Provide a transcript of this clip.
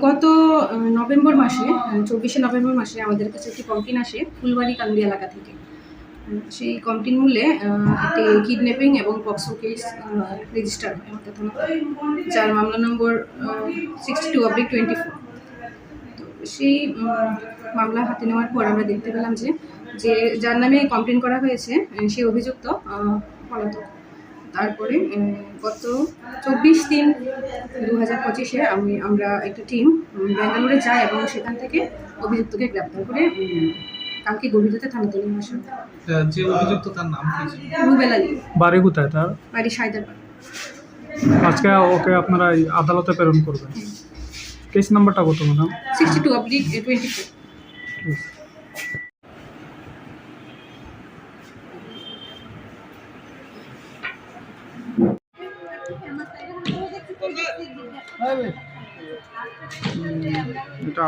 গত নভেম্বর মাসে 24শে নভেম্বর মাসে আমাদের কাছে একটি কমপ্লেন আসে ফুলবাড়ি কান্দি এলাকা থেকে। সেই কমপ্লেন মূলে একটি কিডন্যাপিং এবং পক্সো কেস রেজিস্টার হয় আমাদের থানা, যার মামলা নম্বর 62/24। তো সেই মামলা হাতে নেওয়ার পর আমরা দেখতে পেলাম যে যার নামে কমপ্লেন করা হয়েছে সেই অভিযুক্ত পলাতক। তারপরে গত 24/3/2025 আমরা একটা টিম ব্যাঙ্গালোরে যাই এবং সেখান থেকে অভিযুক্তকে গ্রেপ্তার করে কালকে গভীর রাতে থানাতে নিয়ে আসা। যে অভিযুক্ত তার নাম কি? রুবেল আলী। বাড়ি কোথায় তার? বাড়ি সায়দাবাদ। আজকে ওকে আপনারা আদালতে প্রেরণ করবেন। কেস নাম্বারটা কত ম্যাডাম? 62/24। এটা